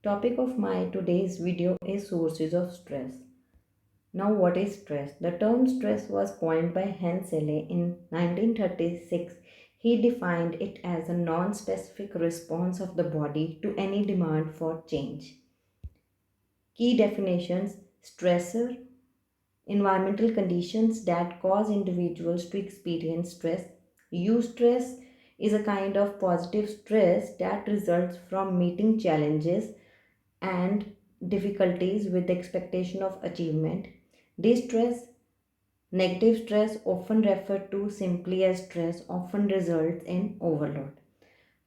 Topic of my today's video is sources of stress. Now what is stress? The term stress was coined by Hans Selle in 1936. He defined it as a non-specific response of the body to any demand for change. Key definitions: stressor, environmental conditions that cause individuals to experience stress. Eustress is a kind of positive stress that results from meeting challenges and difficulties with the expectation of achievement. Distress, negative stress, often referred to simply as stress, often results in overload.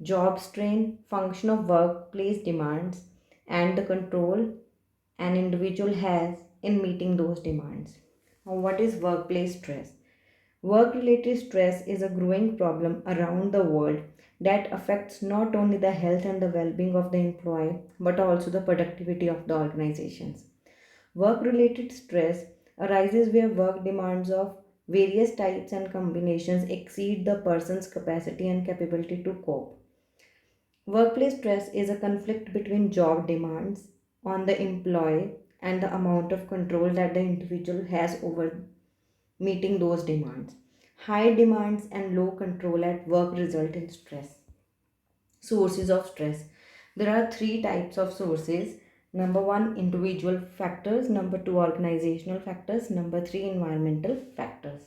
Job strain, function of workplace demands, and the control an individual has in meeting those demands. Now, what is workplace stress? Work related stress is a growing problem around the world that affects not only the health and the well being of the employee but also the productivity of the organizations. Work related stress arises where work demands of various types and combinations exceed the person's capacity and capability to cope. Workplace stress is a conflict between job demands on the employee and the amount of control that the individual has over meeting those demands. High demands and low control at work result in stress. Sources of stress. There are three types of sources. Number one, individual factors. Number two, organizational factors. Number three, environmental factors.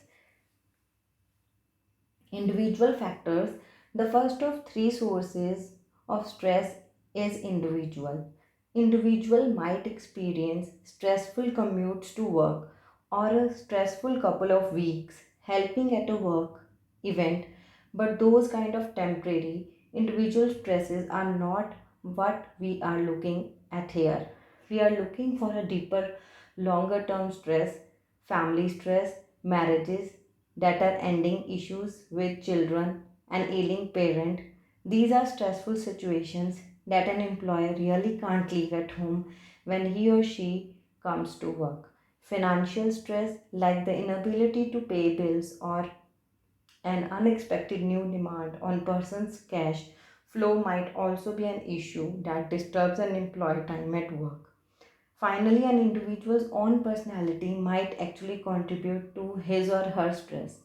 Individual factors. The first of three sources of stress is individual. Individual might experience stressful commutes to work or a stressful couple of weeks helping at a work event, but those kind of temporary individual stresses are not what we are looking at here. We are looking for a deeper, longer term stress, family stress, marriages that are ending, issues with children, an ailing parent. These are stressful situations that an employer really can't leave at home when he or she comes to work. Financial stress, like the inability to pay bills or an unexpected new demand on person's cash flow, might also be an issue that disturbs an employee time at work. Finally, an individual's own personality might actually contribute to his or her stress.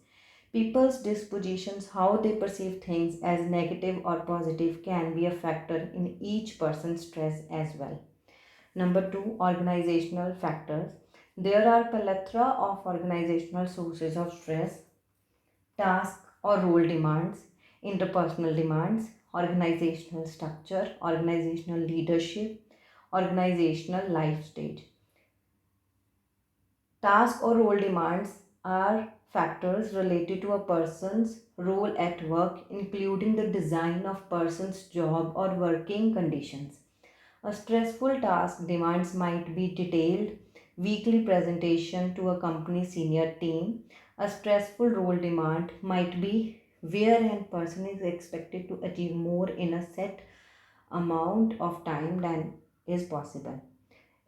People's dispositions, how they perceive things as negative or positive, can be a factor in each person's stress as well. Number two, organizational factors. There are plethora of organizational sources of stress: task or role demands, interpersonal demands, organizational structure, organizational leadership, organizational life stage. Task or role demands are factors related to a person's role at work, including the design of person's job or working conditions. A stressful task demands might be detailed weekly presentation to a company senior team. A stressful role demand might be where a person is expected to achieve more in a set amount of time than is possible.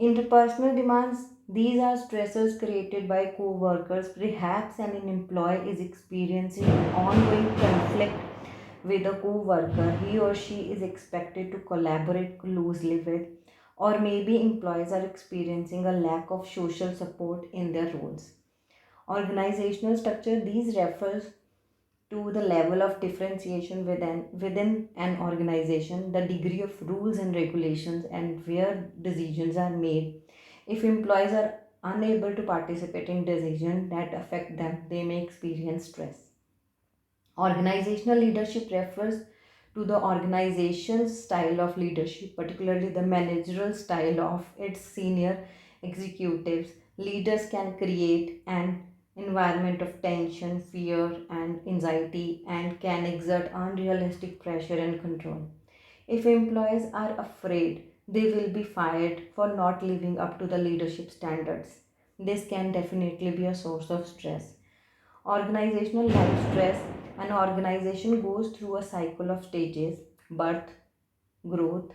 Interpersonal demands, these are stressors created by co workers. Perhaps an employee is experiencing ongoing conflict with a co worker he or she is expected to collaborate closely with, or maybe employees are experiencing a lack of social support in their roles. Organizational structure, these refers to the level of differentiation within an organization, the degree of rules and regulations, and where decisions are made. If employees are unable to participate in decisions that affect them, they may experience stress. Organizational leadership refers to the organization's style of leadership, particularly the managerial style of its senior executives. Leaders can create an environment of tension, fear, and anxiety, and can exert unrealistic pressure and control. If employees are afraid they will be fired for not living up to the leadership standards, this can definitely be a source of stress. Organizational life stress. An organization goes through a cycle of stages: birth, growth,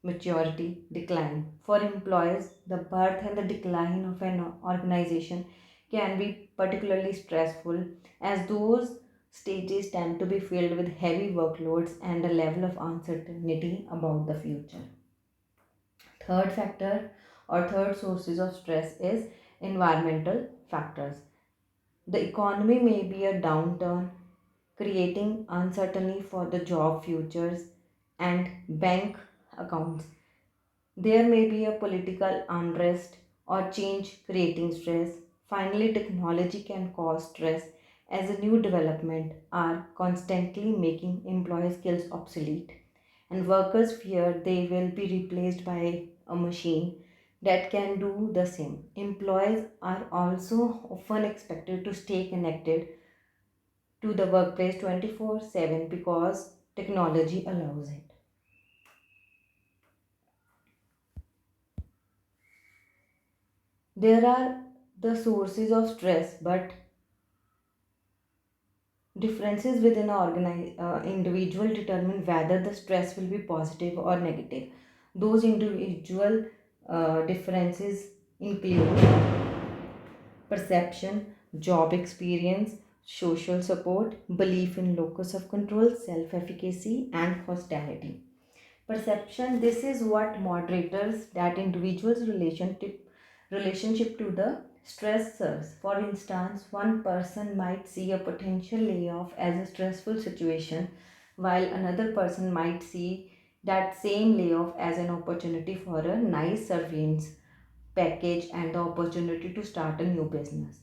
maturity, decline. For employees, the birth and the decline of an organization can be particularly stressful, as those stages tend to be filled with heavy workloads and a level of uncertainty about the future. Third factor or third sources of stress is environmental factors. The economy may be a downturn, creating uncertainty for the job futures and bank accounts. There may be a political unrest or change creating stress. Finally, technology can cause stress as a new development are constantly making employee skills obsolete and workers fear they will be replaced by a machine that can do the same. Employees are also often expected to stay connected to the workplace 24/7 because technology allows it. There are the sources of stress, but differences within an individual determine whether the stress will be positive or negative. Those individual differences include perception, job experience, social support, belief in locus of control, self efficacy, and hostility. Perception, this is what moderators that individual's relationship to the stressors. For instance, one person might see a potential layoff as a stressful situation, while another person might see that same layoff as an opportunity for a nice surveillance package and the opportunity to start a new business.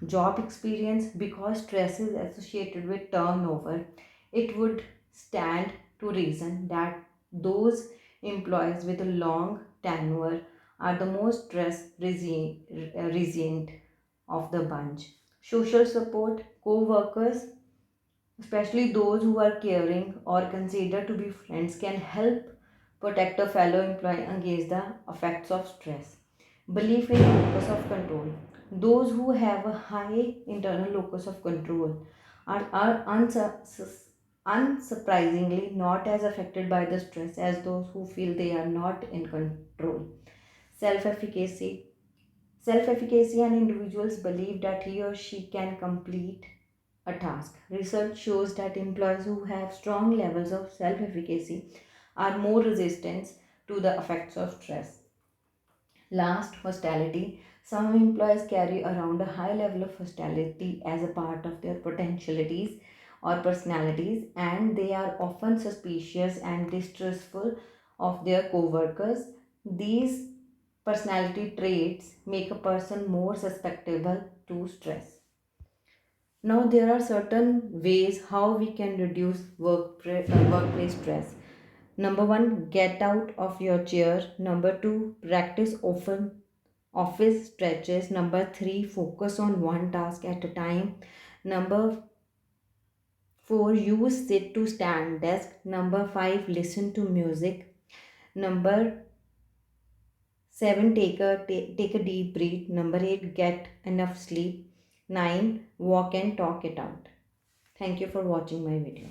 Job experience, because stress is associated with turnover, it would stand to reason that those employees with a long tenure are the most resilient of the bunch. Social support, co workers, especially those who are caring or considered to be friends, can help protect a fellow employee against the effects of stress. Belief in locus of control. Those who have a high internal locus of control are unsurprisingly not as affected by the stress as those who feel they are not in control. Self efficacy. Self efficacy, an individual's belief that he or she can complete a task. Research shows that employees who have strong levels of self efficacy are more resistant to the effects of stress. Last, hostility. Some employees carry around a high level of hostility as a part of their potentialities or personalities, and they are often suspicious and distrustful of their co workers. These personality traits make a person more susceptible to stress. Now, there are certain ways how we can reduce workplace stress. Number one, get out of your chair. Number two, practice often office stretches. Number three, focus on one task at a time. Number four, use sit to stand desk. Number five, listen to music. Number seven, take a deep breath. Number eight, get enough sleep. Nine, walk and talk it out. Thank you for watching my video.